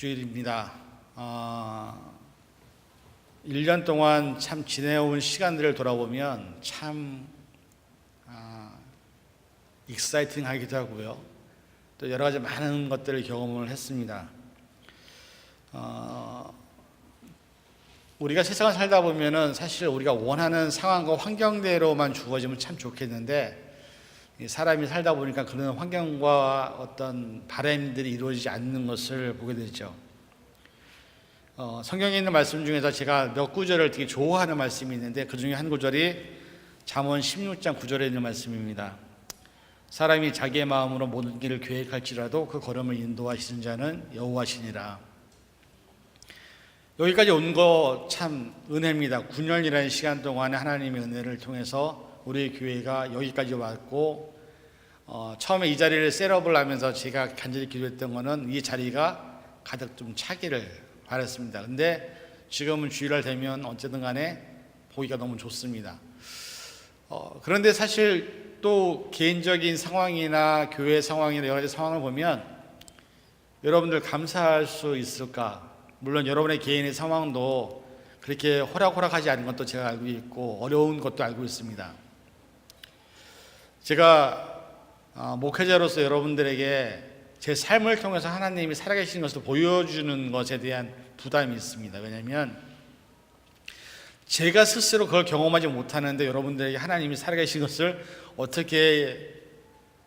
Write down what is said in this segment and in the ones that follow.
주일입니다. 1년 동안 참 지내온 시간들을 돌아보면 참 익사이팅하기도 하고요. 또 여러 가지 많은 것들을 경험을 했습니다. 우리가 세상을 살다 보면은 사실 우리가 원하는 상황과 환경대로만 주어지면 참 좋겠는데, 사람이 살다 보니까 그런 환경과 어떤 바람들이 이루어지지 않는 것을 보게 되죠. 성경에 있는 말씀 중에서 제가 몇 구절을 되게 좋아하는 말씀이 있는데, 그 중에 한 구절이 잠언 16장 9절에 있는 말씀입니다. 사람이 자기의 마음으로 모든 길을 계획할지라도 그 걸음을 인도하시는 자는 여호와시니라. 여기까지 온 거 참 은혜입니다. 9년이라는 시간 동안에 하나님의 은혜를 통해서 우리 교회가 여기까지 왔고, 처음에 이 자리를 셋업을 하면서 제가 간절히 기도했던 거는 이 자리가 가득 좀 차기를 바랐습니다. 근데 지금은 주일날 되면 어쨌든 간에 보기가 너무 좋습니다. 그런데 사실 또 개인적인 상황이나 교회 상황이나 여러 가지 상황을 보면 여러분들 감사할 수 있을까? 물론 여러분의 개인의 상황도 그렇게 호락호락하지 않은 것도 제가 알고 있고 어려운 것도 알고 있습니다. 제가 목회자로서 여러분들에게 제 삶을 통해서 하나님이 살아계신 것을 보여주는 것에 대한 부담이 있습니다. 왜냐하면 제가 스스로 그걸 경험하지 못하는데 여러분들에게 하나님이 살아계신 것을 어떻게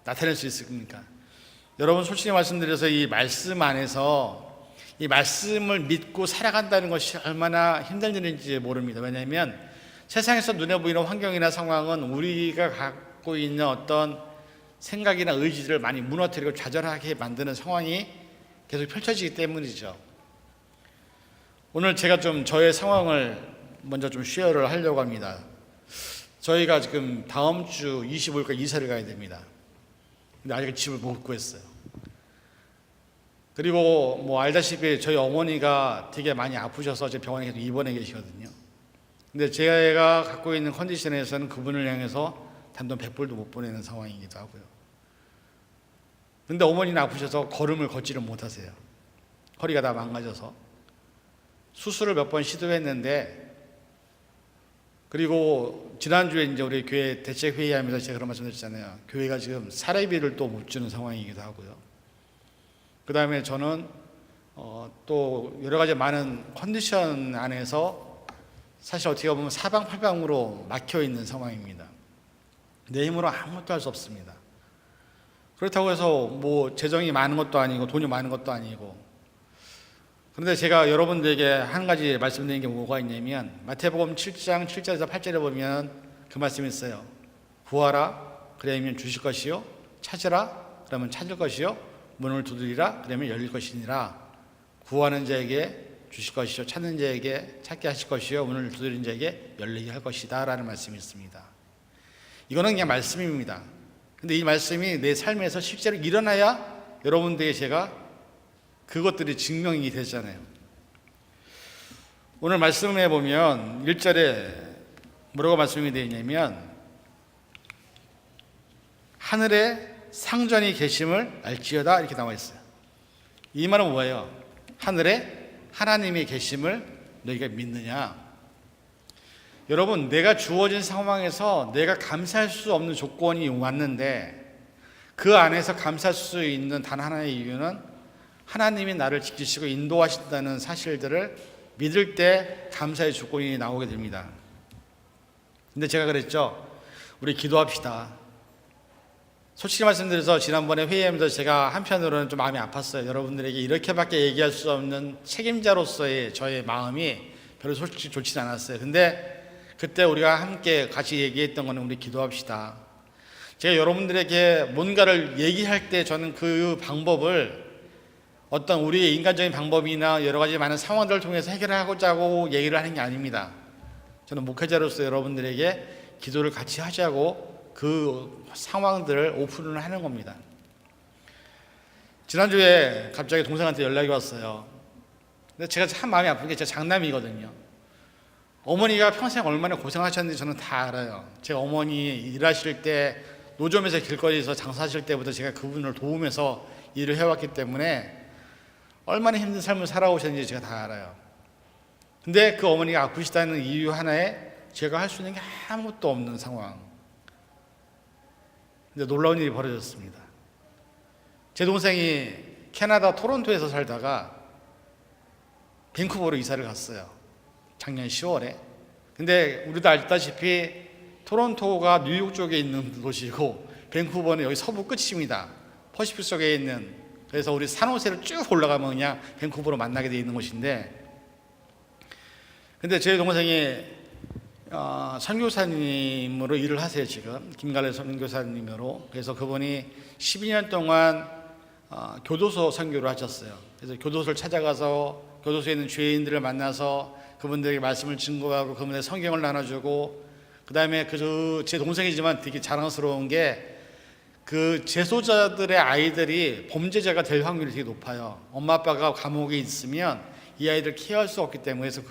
나타낼 수 있습니까? 여러분, 솔직히 말씀드려서 이 말씀 안에서 이 말씀을 믿고 살아간다는 것이 얼마나 힘든 일인지 모릅니다. 왜냐하면 세상에서 눈에 보이는 환경이나 상황은 우리가 갖고 있는 어떤 생각이나 의지들을 많이 무너뜨리고 좌절하게 만드는 상황이 계속 펼쳐지기 때문이죠. 오늘 제가 좀 저의 상황을 먼저 좀 쉐어를 하려고 합니다. 저희가 지금 다음 주 25일까지 이사를 가야 됩니다. 근데 아직 집을 못 구했어요. 그리고 뭐 알다시피 저희 어머니가 되게 많이 아프셔서 제 병원에 계속 입원해 계시거든요. 근데 제가 갖고 있는 컨디션에서는 그분을 향해서 단돈 100불도 못 보내는 상황이기도 하고요. 근데 어머니는 아프셔서 걸음을 걷지를 못하세요. 허리가 다 망가져서. 수술을 몇 번 시도했는데, 그리고 지난주에 이제 우리 교회 대책회의하면서 제가 그런 말씀 드렸잖아요. 교회가 지금 사례비를 또 못 주는 상황이기도 하고요. 그 다음에 저는 또 여러 가지 많은 컨디션 안에서 사실 어떻게 보면 사방팔방으로 막혀 있는 상황입니다. 내 힘으로 아무것도 할 수 없습니다. 그렇다고 해서 뭐 재정이 많은 것도 아니고 돈이 많은 것도 아니고. 그런데 제가 여러분들에게 한 가지 말씀드리는 게 뭐가 있냐면, 마태복음 7장 7절에서 8절에 보면 그 말씀이 있어요. 구하라 그러면 주실 것이요, 찾으라 그러면 찾을 것이요, 문을 두드리라 그러면 열릴 것이니라. 구하는 자에게 주실 것이요, 찾는 자에게 찾게 하실 것이요, 문을 두드리는 자에게 열리게 할 것이다 라는 말씀이 있습니다. 이거는 그냥 말씀입니다. 근데 이 말씀이 내 삶에서 실제로 일어나야 여러분들에게 제가 그것들이 증명이 되잖아요. 오늘 말씀에 보면 1절에 뭐라고 말씀이 되어 있냐면, 하늘에 상전이 계심을 알지어다 이렇게 나와 있어요. 이 말은 뭐예요? 하늘에 하나님이 계심을 너희가 믿느냐? 여러분, 내가 주어진 상황에서 내가 감사할 수 없는 조건이 왔는데 그 안에서 감사할 수 있는 단 하나의 이유는 하나님이 나를 지키시고 인도하신다는 사실들을 믿을 때 감사의 조건이 나오게 됩니다. 근데 제가 그랬죠. 우리 기도합시다. 솔직히 말씀드려서 지난번에 회의하면서 제가 한편으로는 좀 마음이 아팠어요. 여러분들에게 이렇게밖에 얘기할 수 없는 책임자로서의 저의 마음이 별로 솔직히 좋진 않았어요. 근데 그때 우리가 함께 같이 얘기했던 거는 우리 기도합시다. 제가 여러분들에게 뭔가를 얘기할 때 저는 그 방법을 어떤 우리의 인간적인 방법이나 여러 가지 많은 상황들을 통해서 해결하고자 하고 얘기를 하는 게 아닙니다. 저는 목회자로서 여러분들에게 기도를 같이 하자고 그 상황들을 오픈을 하는 겁니다. 지난주에 갑자기 동생한테 연락이 왔어요. 근데 제가 참 마음이 아픈 게, 제가 장남이거든요. 어머니가 평생 얼마나 고생하셨는지 저는 다 알아요. 제가 어머니 일하실 때 노점에서 길거리에서 장사하실 때부터 제가 그분을 도우면서 일을 해왔기 때문에 얼마나 힘든 삶을 살아오셨는지 제가 다 알아요. 근데 그 어머니가 아프시다는 이유 하나에 제가 할 수 있는 게 아무것도 없는 상황. 근데 놀라운 일이 벌어졌습니다. 제 동생이 캐나다 토론토에서 살다가 밴쿠버로 이사를 갔어요. 작년 10월에. 근데 우리도 알다시피 토론토가 뉴욕 쪽에 있는 도시고 밴쿠버는 여기 서부 끝입니다. 퍼시픽 쪽에 있는. 그래서 우리 산호세를 쭉 올라가면 그냥 밴쿠버로 만나게 돼 있는 곳인데, 근데 제 동생이 선교사님으로 일을 하세요. 지금 김갈래 선교사님으로. 그래서 그분이 12년 동안 교도소 선교를 하셨어요. 그래서 교도소를 찾아가서 교도소에 있는 죄인들을 만나서 그분들에게 말씀을 증거하고 그분들의 성경을 나눠주고, 그 다음에 제 동생이지만 되게 자랑스러운 게 그 재소자들의 아이들이 범죄자가 될 확률이 되게 높아요. 엄마 아빠가 감옥에 있으면 이 아이들 케어할 수 없기 때문에. 그래서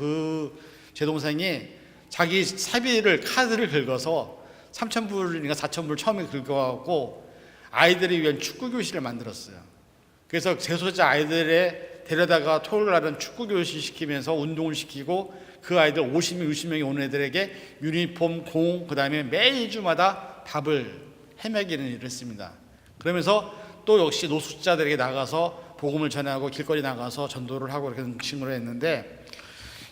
제 동생이 자기 사비를 카드를 긁어서 3,000불인가 4,000불 처음에 긁어갖고 아이들을 위한 축구 교실을 만들었어요. 그래서 재소자 아이들의 데려다가 토요일 날은 축구 교실 시키면서 운동을 시키고, 그 아이들 50명, 60명이 오는 애들에게 유니폼, 공, 그 다음에 매주마다 밥을 헤매기는 일을 했습니다. 그러면서 또 역시 노숙자들에게 나가서 복음을 전하고 길거리 나가서 전도를 하고 이렇게 친구를 했는데,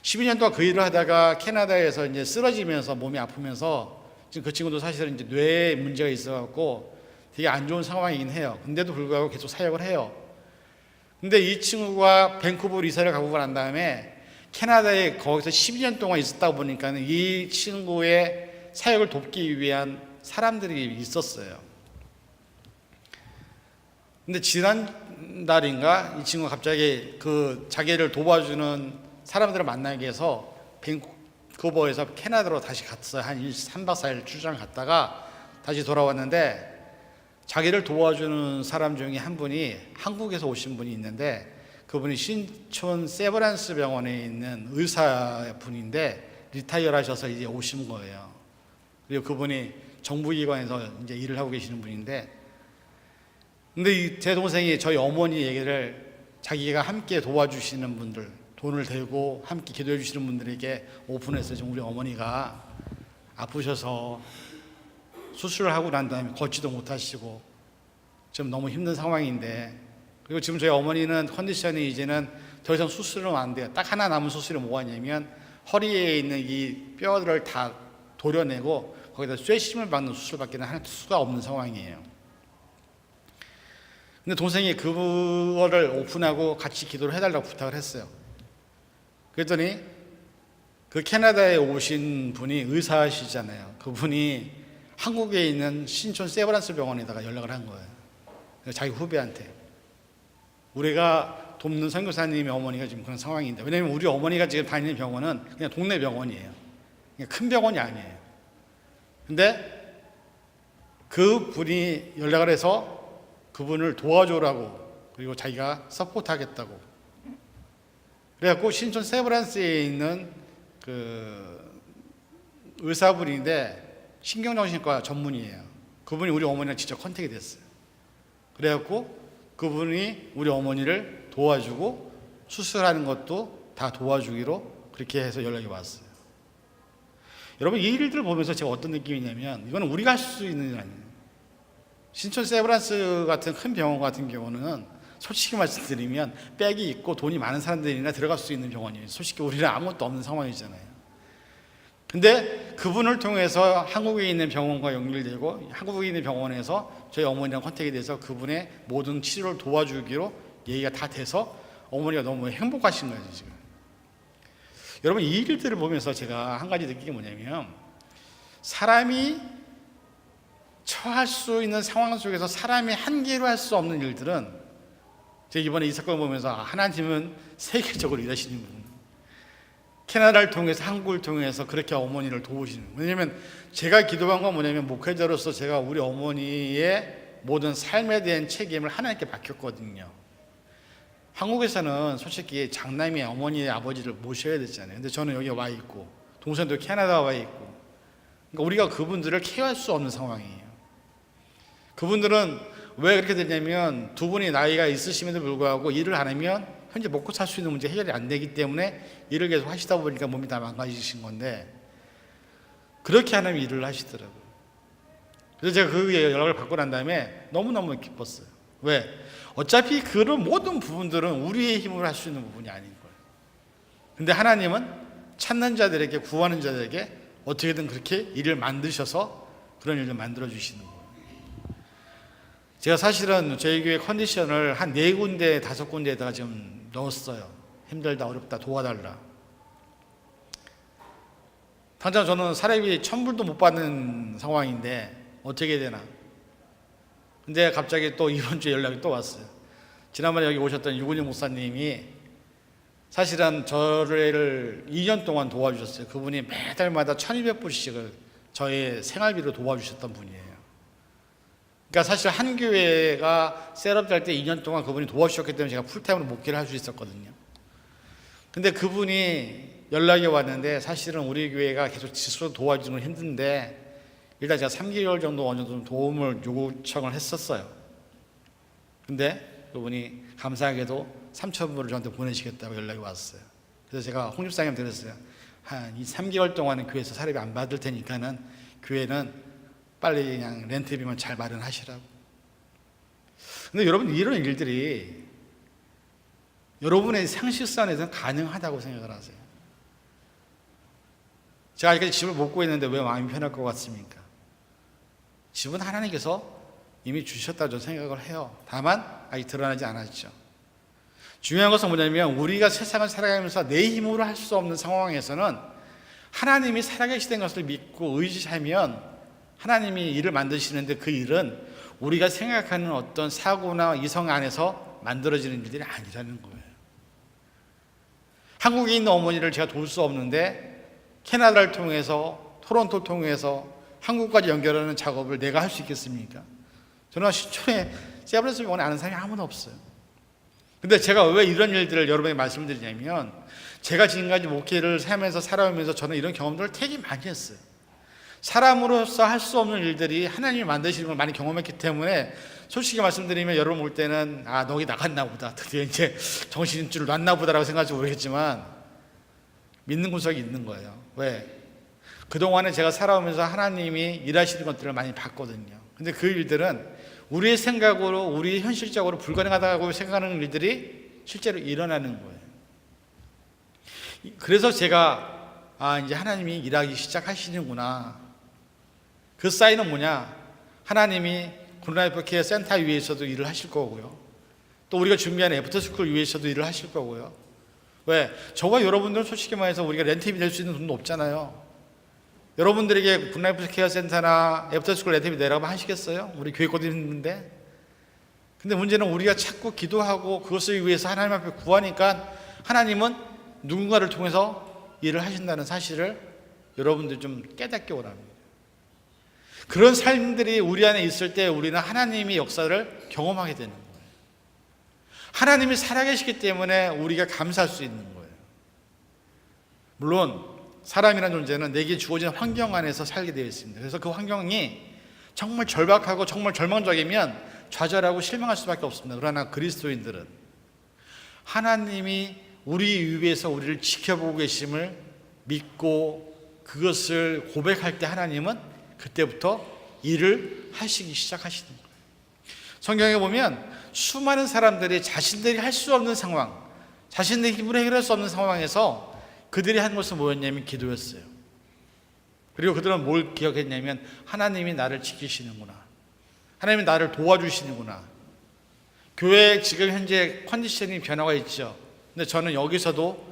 12년 동안 그 일을 하다가 캐나다에서 이제 쓰러지면서 몸이 아프면서, 지금 그 친구도 사실은 이제 뇌에 문제가 있어갖고 되게 안 좋은 상황이긴 해요. 근데도 불구하고 계속 사역을 해요. 근데 이 친구가 밴쿠버 이사를 가고 난 다음에 캐나다에 거기서 12년 동안 있었다 보니까 이 친구의 사역을 돕기 위한 사람들이 있었어요. 근데 지난달인가 이 친구가 갑자기 자기를 도와주는 사람들을 만나기 위해서 밴쿠버에서 캐나다로 다시 갔어요. 한 3박 4일 출장 갔다가 다시 돌아왔는데, 자기를 도와주는 사람 중에 한 분이 한국에서 오신 분이 있는데, 그분이 신촌 세브란스 병원에 있는 의사분인데 리타이어 하셔서 이제 오신 거예요. 그리고 그분이 정부기관에서 이제 일을 하고 계시는 분인데, 근데 제 동생이 저희 어머니 얘기를 자기가 함께 도와주시는 분들, 돈을 대고 함께 기도해 주시는 분들에게 오픈했어요. 지금 우리 어머니가 아프셔서 수술을 하고 난 다음에 걷지도 못하시고 지금 너무 힘든 상황인데, 그리고 지금 저희 어머니는 컨디션이 이제는 더 이상 수술은 안 돼요. 딱 하나 남은 수술이 뭐가 있냐면 허리에 있는 이 뼈들을 다 도려내고 거기다 쇠심을 박는 수술밖에 할 수가 없는 상황이에요. 근데 동생이 그거를 오픈하고 같이 기도를 해달라고 부탁을 했어요. 그랬더니 그 캐나다에 오신 분이 의사시잖아요. 그분이 한국에 있는 신촌 세브란스 병원에다가 연락을 한 거예요. 자기 후배한테. 우리가 돕는 선교사님의 어머니가 지금 그런 상황인데, 왜냐면 우리 어머니가 지금 다니는 병원은 그냥 동네 병원이에요. 그냥 큰 병원이 아니에요. 근데 그 분이 연락을 해서 그분을 도와줘라고, 그리고 자기가 서포트하겠다고. 그래갖고 신촌 세브란스에 있는 그 의사분인데 신경정신과 전문이에요. 그분이 우리 어머니랑 직접 컨택이 됐어요. 그래갖고 그분이 우리 어머니를 도와주고 수술하는 것도 다 도와주기로 그렇게 해서 연락이 왔어요. 여러분, 이 일들을 보면서 제가 어떤 느낌이냐면, 이거는 우리가 할 수 있는 일 아니에요. 신촌 세브란스 같은 큰 병원 같은 경우는 솔직히 말씀드리면 백이 있고 돈이 많은 사람들이나 들어갈 수 있는 병원이에요. 솔직히 우리는 아무것도 없는 상황이잖아요. 근데 그분을 통해서 한국에 있는 병원과 연결되고, 한국에 있는 병원에서 저희 어머니랑 컨택이 돼서 그분의 모든 치료를 도와주기로 얘기가 다 돼서 어머니가 너무 행복하신 거예요 지금. 여러분, 이 일들을 보면서 제가 한 가지 느낀 게 뭐냐면, 사람이 처할 수 있는 상황 속에서 사람이 한계로 할 수 없는 일들은, 제가 이번에 이 사건을 보면서 하나님은 세계적으로 일하시는 분, 캐나다를 통해서 한국을 통해서 그렇게 어머니를 도우시는. 왜냐하면 제가 기도한 건 뭐냐면, 목회자로서 제가 우리 어머니의 모든 삶에 대한 책임을 하나님께 맡겼거든요. 한국에서는 솔직히 장남이 어머니의 아버지를 모셔야 되잖아요. 근데 저는 여기 와 있고 동생도 캐나다 와 있고, 그러니까 우리가 그분들을 케어할 수 없는 상황이에요. 그분들은 왜 그렇게 되냐면, 두 분이 나이가 있으심에도 불구하고 일을 안 하면 현재 먹고 살 수 있는 문제 해결이 안 되기 때문에 일을 계속 하시다 보니까 몸이 다 망가지신 건데, 그렇게 하나님이 일을 하시더라고요. 그래서 제가 그 연락을 받고 난 다음에 너무너무 기뻤어요. 왜? 어차피 그런 모든 부분들은 우리의 힘으로 할 수 있는 부분이 아닌 거예요. 근데 하나님은 찾는 자들에게, 구하는 자들에게 어떻게든 그렇게 일을 만드셔서 그런 일을 만들어 주시는 거예요. 제가 사실은 저희 교회 컨디션을 한 4군데, 5군데에다가 지금 넣었어요. 힘들다, 어렵다, 도와달라. 당장 저는 사례비 1,000불도 못 받는 상황인데 어떻게 되나. 근데 갑자기 또 이번 주에 연락이 또 왔어요. 지난번에 여기 오셨던 유근영 목사님이 사실은 저를 2년 동안 도와주셨어요. 그분이 매달마다 1,200불씩을 저의 생활비로 도와주셨던 분이에요. 그러니까 사실 한 교회가 셋업될 때 2년 동안 그분이 도와주셨기 때문에 제가 풀타임으로 목회를 할 수 있었거든요. 근데 그분이 연락이 왔는데, 사실은 우리 교회가 계속 스스로 도와주는 건 힘든데 일단 제가 3개월 정도 어느 정도 도움을 요청을 했었어요. 근데 그분이 감사하게도 3,000불을 저한테 보내시겠다고 연락이 왔어요. 그래서 제가 홍 집사님한테 그랬어요. 한 이 3개월 동안은 교회에서 사례비 안 받을 테니까는 교회는 빨리 그냥 렌트비만 잘 마련하시라고. 근데 여러분, 이런 일들이 여러분의 상식선에서는 가능하다고 생각을 하세요. 제가 아직까지 집을 못 구했는데 왜 마음이 편할 것 같습니까? 집은 하나님께서 이미 주셨다고 저는 생각을 해요. 다만 아직 드러나지 않았죠. 중요한 것은 뭐냐면, 우리가 세상을 살아가면서 내 힘으로 할 수 없는 상황에서는 하나님이 살아계시된 것을 믿고 의지하면 하나님이 일을 만드시는데, 그 일은 우리가 생각하는 어떤 사고나 이성 안에서 만들어지는 일들이 아니라는 거예요. 한국에 있는 어머니를 제가 도울 수 없는데 캐나다를 통해서, 토론토를 통해서 한국까지 연결하는 작업을 내가 할 수 있겠습니까? 저는 신촌에 세브란스병원에 아는 사람이 아무도 없어요. 근데 제가 왜 이런 일들을 여러분에게 말씀드리냐면, 제가 지금까지 목회를 하면서 살아오면서 저는 이런 경험들을 되게 많이 했어요. 사람으로서 할 수 없는 일들이 하나님이 만드시는 걸 많이 경험했기 때문에, 솔직히 말씀드리면 여러분 올 때는 너기 나갔나 보다, 드디어 이제 정신줄 놨나 보다라고 생각할지 모르겠지만 믿는 구석이 있는 거예요. 왜? 그동안에 제가 살아오면서 하나님이 일하시는 것들을 많이 봤거든요. 근데 그 일들은 우리의 생각으로, 우리 현실적으로 불가능하다고 생각하는 일들이 실제로 일어나는 거예요. 그래서 제가 이제 하나님이 일하기 시작하시는구나. 그 사인은 뭐냐? 하나님이 굿라이프 케어 센터 위에서도 일을 하실 거고요. 또 우리가 준비하는 애프터스쿨 위에서도 일을 하실 거고요. 왜? 저와 여러분들은 솔직히 말해서 우리가 렌트비 낼 수 있는 돈도 없잖아요. 여러분들에게 굿라이프 케어 센터나 애프터스쿨 렌트비 내라고 하시겠어요? 우리 교회권들이 있는데. 근데 문제는 우리가 자꾸 기도하고 그것을 위해서 하나님 앞에 구하니까 하나님은 누군가를 통해서 일을 하신다는 사실을 여러분들 좀 깨닫기 원합니다. 그런 삶들이 우리 안에 있을 때 우리는 하나님의 역사를 경험하게 되는 거예요. 하나님이 살아계시기 때문에 우리가 감사할 수 있는 거예요. 물론 사람이라는 존재는 내게 주어진 환경 안에서 살게 되어 있습니다. 그래서 그 환경이 정말 절박하고 정말 절망적이면 좌절하고 실망할 수밖에 없습니다. 그러나 그리스도인들은 하나님이 우리 위에서 우리를 지켜보고 계심을 믿고 그것을 고백할 때 하나님은 그때부터 일을 하시기 시작하시는 거예요. 성경에 보면 수많은 사람들이 자신들이 할 수 없는 상황, 자신들의 힘으로 해결할 수 없는 상황에서 그들이 한 것은 뭐였냐면 기도였어요. 그리고 그들은 뭘 기억했냐면, 하나님이 나를 지키시는구나, 하나님이 나를 도와주시는구나. 교회 지금 현재 컨디션이 변화가 있죠. 근데 저는 여기서도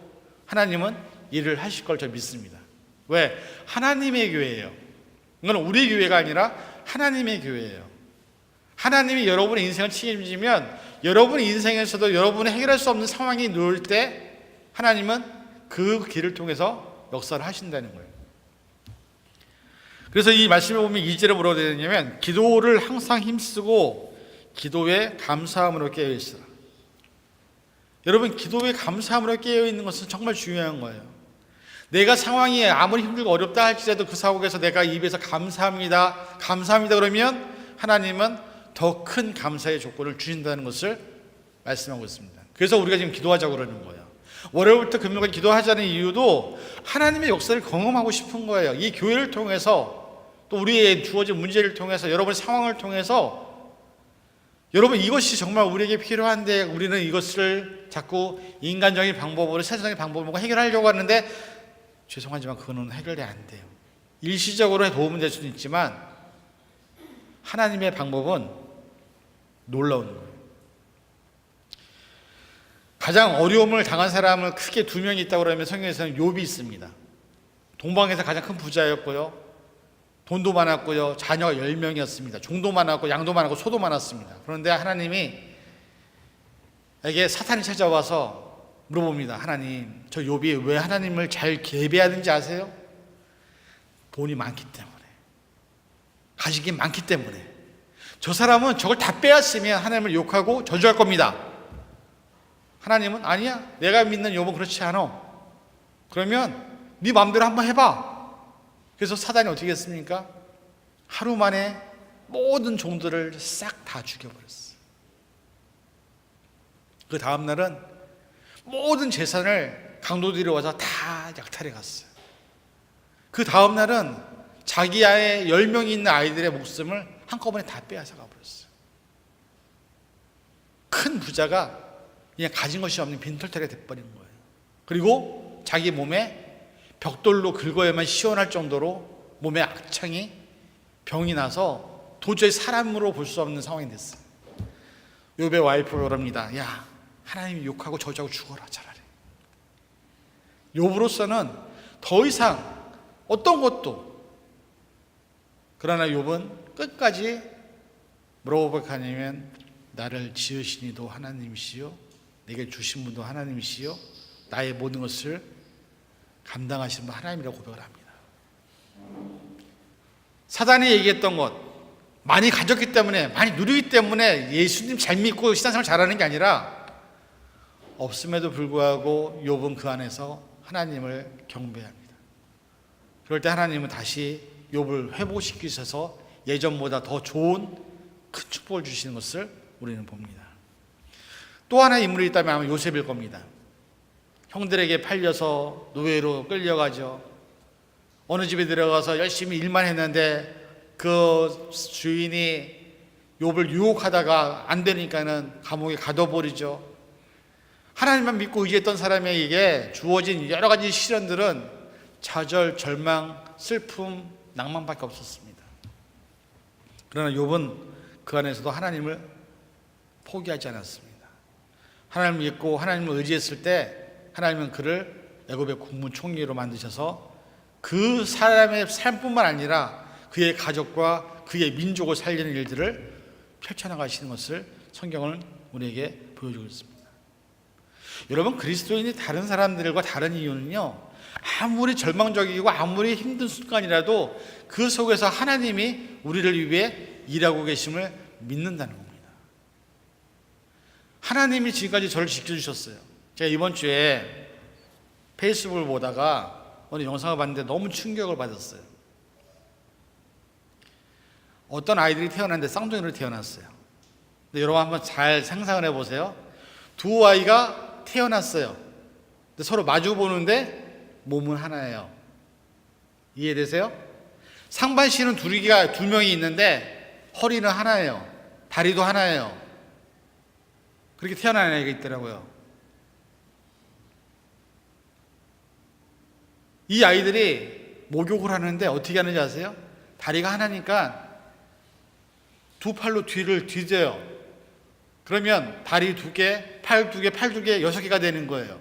하나님은 일을 하실 걸 저 믿습니다. 왜? 하나님의 교회예요. 이건 우리 교회가 아니라 하나님의 교회예요. 하나님이 여러분의 인생을 책임지면 여러분의 인생에서도 여러분이 해결할 수 없는 상황이 놓일 때 하나님은 그 길을 통해서 역사를 하신다는 거예요. 그래서 이 말씀에 보면 2절에 뭐라고 되어 있냐면, 기도를 항상 힘쓰고 기도에 감사함으로 깨어있으라. 여러분, 기도에 감사함으로 깨어있는 것은 정말 중요한 거예요. 내가 상황이 아무리 힘들고 어렵다 할지라도 그 상황에서 내가 입에서 감사합니다, 감사합니다 그러면 하나님은 더 큰 감사의 조건을 주신다는 것을 말씀하고 있습니다. 그래서 우리가 지금 기도하자고 그러는 거예요. 월요일부터 금요일까지 기도하자는 이유도 하나님의 역사를 경험하고 싶은 거예요. 이 교회를 통해서, 또 우리의 주어진 문제를 통해서, 여러분의 상황을 통해서, 여러분 이것이 정말 우리에게 필요한데 우리는 이것을 자꾸 인간적인 방법으로, 세상의 방법으로 해결하려고 하는데, 죄송하지만 그거는 해결이 안 돼요. 일시적으로 도움은 될 수는 있지만 하나님의 방법은 놀라운 거예요. 가장 어려움을 당한 사람은 크게 두 명이 있다고 그러면 성경에서는 욥이 있습니다. 동방에서 가장 큰 부자였고요, 돈도 많았고요, 자녀가 10명이었습니다. 종도 많았고 양도 많았고 소도 많았습니다. 그런데 하나님이 에게 사탄이 찾아와서 물어봅니다. 하나님, 저 욥이 왜 하나님을 잘 예배하는지 아세요? 돈이 많기 때문에, 가식이 많기 때문에. 저 사람은 저걸 다 빼앗으면 하나님을 욕하고 저주할 겁니다. 하나님은 아니야, 내가 믿는 욥은 그렇지 않아. 그러면 네 마음대로 한번 해봐. 그래서 사단이 어떻게 했습니까? 하루 만에 모든 종들을 싹 다 죽여버렸어요. 그 다음날은 모든 재산을 강도들이 와서 다 약탈해 갔어요. 그 다음날은 자기 아에 10명이 있는 아이들의 목숨을 한꺼번에 다 빼앗아 가버렸어요. 큰 부자가 그냥 가진 것이 없는 빈털터리가 돼버린 거예요. 그리고 자기 몸에 벽돌로 긁어야만 시원할 정도로 몸에 악창이, 병이 나서 도저히 사람으로 볼 수 없는 상황이 됐어요. 욥의 와이프가 그럽니다. 야, 하나님 욕하고 저주하고 죽어라 차라리. 욥으로서는 더 이상 어떤 것도, 그러나 욥은 끝까지 물어보니면 나를 지으신 이도 하나님이시요, 내게 주신 분도 하나님이시요, 나의 모든 것을 감당하시는 분 하나님이라고 고백을 합니다. 사단이 얘기했던 것, 많이 가졌기 때문에, 많이 누리기 때문에 예수님 잘 믿고 신앙생활 잘하는 게 아니라, 없음에도 불구하고 욥은 그 안에서 하나님을 경배합니다. 그럴 때 하나님은 다시 욥을 회복시키셔서 예전보다 더 좋은 큰 축복을 주시는 것을 우리는 봅니다. 또 하나의 인물이 있다면 아마 요셉일 겁니다. 형들에게 팔려서 노예로 끌려가죠. 어느 집에 들어가서 열심히 일만 했는데 그 주인이 욥을 유혹하다가 안 되니까는 감옥에 가둬버리죠. 하나님만 믿고 의지했던 사람에게 주어진 여러 가지 시련들은 좌절, 절망, 슬픔, 낭만밖에 없었습니다. 그러나 욥은 그 안에서도 하나님을 포기하지 않았습니다. 하나님을 믿고 하나님을 의지했을 때 하나님은 그를 애굽의 국무총리로 만드셔서 그 사람의 삶뿐만 아니라 그의 가족과 그의 민족을 살리는 일들을 펼쳐나가시는 것을 성경은 우리에게 보여주고 있습니다. 여러분, 그리스도인이 다른 사람들과 다른 이유는요, 아무리 절망적이고 아무리 힘든 순간이라도 그 속에서 하나님이 우리를 위해 일하고 계심을 믿는다는 겁니다. 하나님이 지금까지 저를 지켜주셨어요. 제가 이번 주에 페이스북을 보다가 어느 영상을 봤는데 너무 충격을 받았어요. 어떤 아이들이 태어났는데 쌍둥이로 태어났어요. 근데 여러분 한번 잘 상상을 해보세요. 두 아이가 태어났어요. 근데 서로 마주 보는데 몸은 하나예요. 이해되세요? 상반신은 두 명이 있는데 허리는 하나예요. 다리도 하나예요. 그렇게 태어난 아이가 있더라고요. 이 아이들이 목욕을 하는데 어떻게 하는지 아세요? 다리가 하나니까 두 팔로 뒤를 뒤져요. 그러면 다리 2개, 팔 2개, 팔 2개, 6개가 되는 거예요.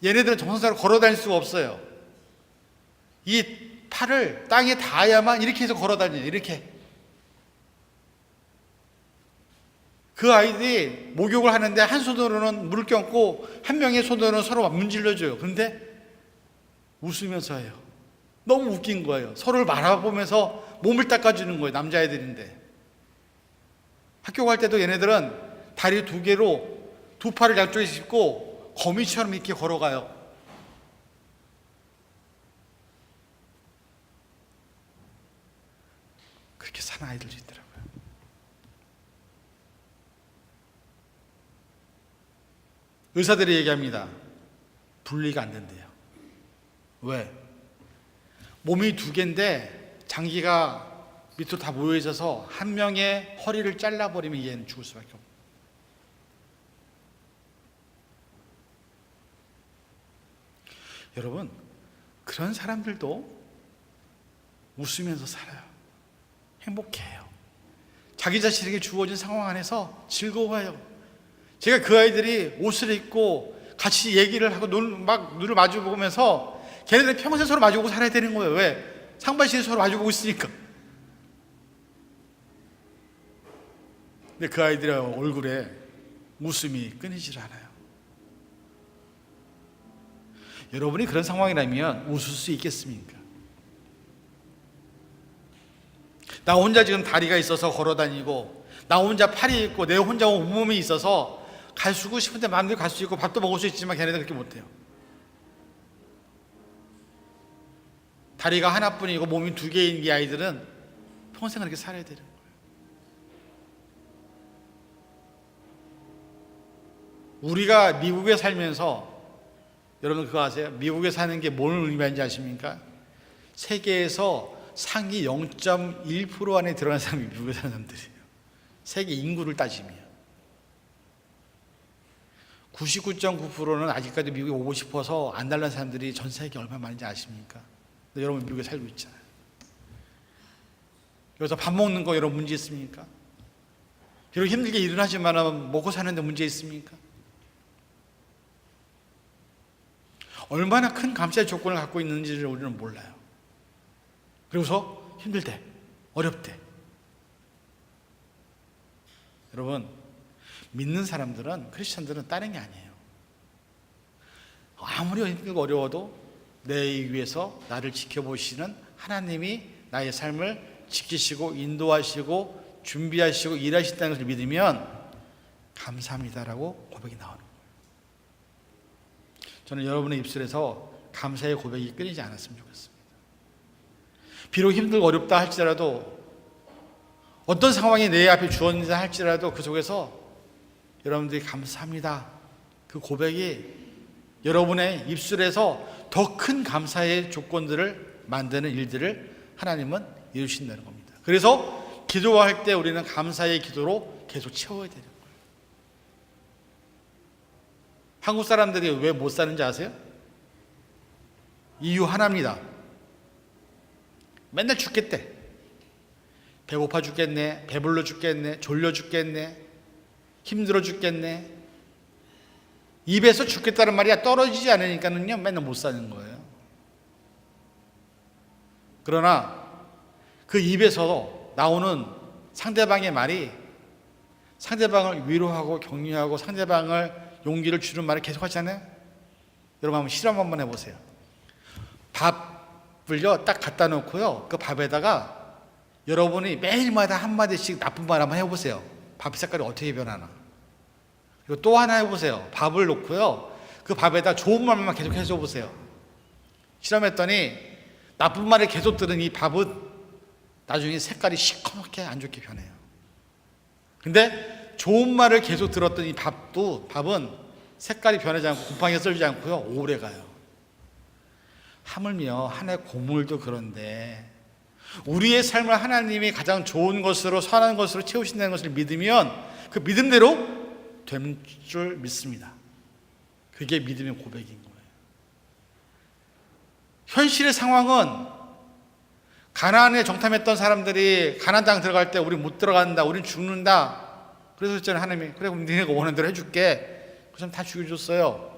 얘네들은 정상적으로 걸어 다닐 수가 없어요. 이 팔을 땅에 닿아야만 이렇게 해서 걸어 다녀요. 이렇게. 그 아이들이 목욕을 하는데 한 손으로는 물을 껴안고 한 명의 손으로는 서로 문질러줘요. 그런데 웃으면서 해요. 너무 웃긴 거예요. 서로를 바라보면서 몸을 닦아주는 거예요. 남자애들인데. 학교 갈 때도 얘네들은 다리 2개로 두 팔을 양쪽에 짚고 거미처럼 이렇게 걸어가요. 그렇게 사는 아이들도 있더라고요. 의사들이 얘기합니다. 분리가 안 된대요. 왜? 몸이 두 개인데 장기가 밑으로 다 모여 있어서 한 명의 허리를 잘라버리면 얘는 죽을 수밖에 없어요. 여러분, 그런 사람들도 웃으면서 살아요. 행복해요. 자기 자신에게 주어진 상황 안에서 즐거워요. 제가 그 아이들이 옷을 입고 같이 얘기를 하고 눈을 마주 보면서 걔네들이 평생 서로 마주보고 살아야 되는 거예요. 왜? 상반신이 서로 마주보고 있으니까. 근데 그 아이들의 얼굴에 웃음이 끊이질 않아요. 여러분이 그런 상황이라면 웃을 수 있겠습니까? 나 혼자 지금 다리가 있어서 걸어다니고, 나 혼자 팔이 있고, 내 혼자 온몸이 있어서 갈 수고 싶은데 마음대로 갈 수 있고 밥도 먹을 수 있지만 걔네들 그렇게 못해요. 다리가 하나뿐이고 몸이 두 개인 이 아이들은 평생 그렇게 살아야 되는 거예요. 우리가 미국에 살면서, 여러분 그거 아세요? 미국에 사는 게 뭘 의미하는지 아십니까? 세계에서 상위 0.1% 안에 들어간 사람이 미국에 사는 사람들이에요. 세계 인구를 따지면 99.9%는 아직까지 미국에 오고 싶어서 안 달라는 사람들이 전 세계에 얼마나 많은지 아십니까? 여러분 미국에 살고 있잖아요. 여기서 밥 먹는 거 여러분 문제 있습니까? 비록 힘들게 일은 하지만 먹고 사는데 문제 있습니까? 얼마나 큰 감사의 조건을 갖고 있는지를 우리는 몰라요. 그리고서 힘들대, 어렵대. 여러분, 믿는 사람들은, 크리스천들은 다른 게 아니에요. 아무리 힘들고 어려워도 내 위에서 나를 지켜보시는 하나님이 나의 삶을 지키시고 인도하시고 준비하시고 일하신다는 것을 믿으면 감사합니다라고 고백이 나오는 거예요. 저는 여러분의 입술에서 감사의 고백이 끊이지 않았으면 좋겠습니다. 비록 힘들고 어렵다 할지라도, 어떤 상황이 내 앞에 주어진다 할지라도 그 속에서 여러분들이 감사합니다, 그 고백이 여러분의 입술에서 더 큰 감사의 조건들을 만드는 일들을 하나님은 이루신다는 겁니다. 그래서 기도할 때 우리는 감사의 기도로 계속 채워야 되는 거예요. 한국 사람들이 왜 못 사는지 아세요? 이유 하나입니다. 맨날 죽겠대. 배고파 죽겠네, 배불러 죽겠네, 졸려 죽겠네, 힘들어 죽겠네. 입에서 죽겠다는 말이 떨어지지 않으니까는요 맨날 못 사는 거예요. 그러나 그 입에서 나오는 상대방의 말이 상대방을 위로하고 격려하고 상대방을 용기를 주는 말을 계속 하잖아요. 여러분 한번 실험 한번 해보세요. 밥을요 딱 갖다 놓고요, 그 밥에다가 여러분이 매일마다 한마디씩 나쁜 말 한번 해보세요. 밥 색깔이 어떻게 변하나. 그리고 또 하나 해보세요. 밥을 놓고요, 그 밥에다 좋은 말만 계속 해줘보세요. 실험했더니 나쁜 말을 계속 들은 이 밥은 나중에 색깔이 시커멓게 안 좋게 변해요. 근데 좋은 말을 계속 들었던 이 밥은 색깔이 변하지 않고 곰팡이가 썰지 않고요 오래 가요. 하물며 하나의 고물도 그런데 우리의 삶을 하나님이 가장 좋은 것으로 선한 것으로 채우신다는 것을 믿으면 그 믿음대로 된 줄 믿습니다. 그게 믿음의 고백인 거예요. 현실의 상황은 가나안에 정탐했던 사람들이 가나안 땅 들어갈 때 우리 못 들어간다, 우린 죽는다. 그래서 있잖아요, 하나님이 그래 그럼 니네가 원하는 대로 해줄게. 그래서 다 죽여줬어요.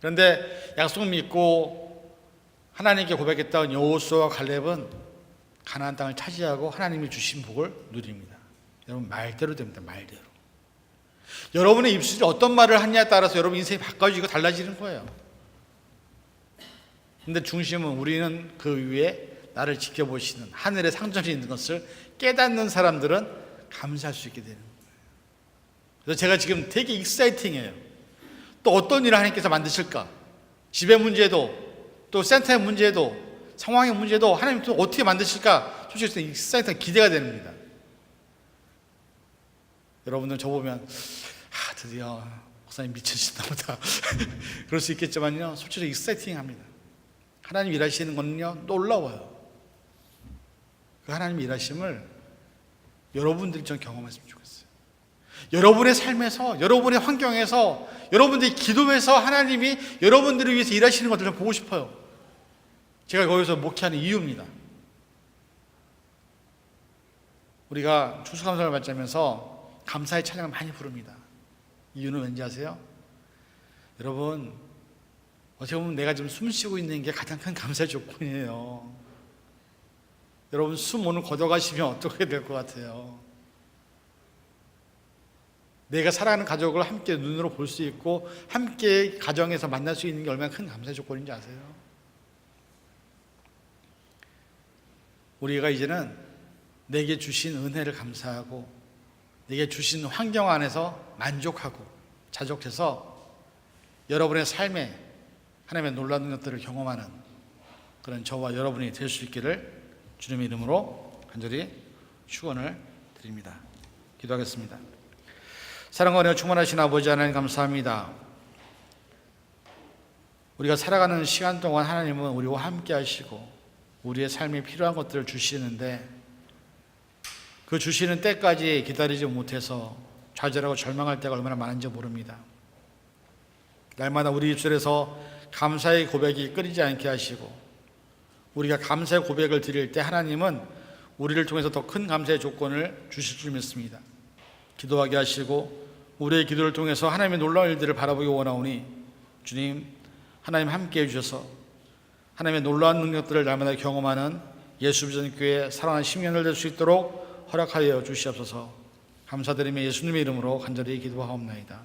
그런데 약속 믿고 하나님께 고백했던 여호수아와 갈렙은 가나안 땅을 차지하고 하나님이 주신 복을 누립니다. 여러분 말대로 됩니다. 말대로. 여러분의 입술이 어떤 말을 하느냐에 따라서 여러분 인생이 바꿔지고 달라지는 거예요. 근데 중심은 우리는 그 위에 나를 지켜보시는 하늘의 상전이 있는 것을 깨닫는 사람들은 감사할 수 있게 되는 거예요. 그래서 제가 지금 되게 익사이팅해요. 또 어떤 일을 하나님께서 만드실까? 집의 문제도, 또 센터의 문제도, 상황의 문제도 하나님 또 어떻게 만드실까? 솔직히 익사이팅 기대가 됩니다. 여러분들 저 보면 드디어 목사님 미치시나 보다 그럴 수 있겠지만요, 솔직히 익사이팅합니다. 하나님 일하시는 거는요 놀라워요. 그 하나님 일하심을 여러분들이 좀 경험했으면 좋겠어요. 여러분의 삶에서, 여러분의 환경에서, 여러분들이 기도해서 하나님이 여러분들을 위해서 일하시는 것들을 좀 보고 싶어요. 제가 거기서 목회하는 이유입니다. 우리가 추수감사를 받자면서 감사의 찬양을 많이 부릅니다. 이유는 왠지 아세요? 여러분, 어떻게 보면 내가 지금 숨 쉬고 있는 게 가장 큰 감사의 조건이에요. 여러분, 숨 오늘 걷어가시면 어떻게 될 것 같아요? 내가 사랑하는 가족을 함께 눈으로 볼 수 있고 함께 가정에서 만날 수 있는 게 얼마나 큰 감사의 조건인지 아세요? 우리가 이제는 내게 주신 은혜를 감사하고 내게 주신 환경 안에서 만족하고 자족해서 여러분의 삶에 하나님의 놀라운 것들을 경험하는 그런 저와 여러분이 될 수 있기를 주님의 이름으로 간절히 축원을 드립니다. 기도하겠습니다. 사랑과 은혜가 충만하신 아버지 하나님 감사합니다. 우리가 살아가는 시간 동안 하나님은 우리와 함께 하시고 우리의 삶에 필요한 것들을 주시는데 그 주시는 때까지 기다리지 못해서 좌절하고 절망할 때가 얼마나 많은지 모릅니다. 날마다 우리 입술에서 감사의 고백이 끊이지 않게 하시고 우리가 감사의 고백을 드릴 때 하나님은 우리를 통해서 더 큰 감사의 조건을 주실 줄 믿습니다. 기도하게 하시고 우리의 기도를 통해서 하나님의 놀라운 일들을 바라보기 원하오니 주님, 하나님 함께 해주셔서 하나님의 놀라운 능력들을 날마다 경험하는 예수비전교회 사랑하는 10년을 될 수 있도록 허락하여 주시옵소서. 감사드리며 예수님의 이름으로 간절히 기도하옵나이다.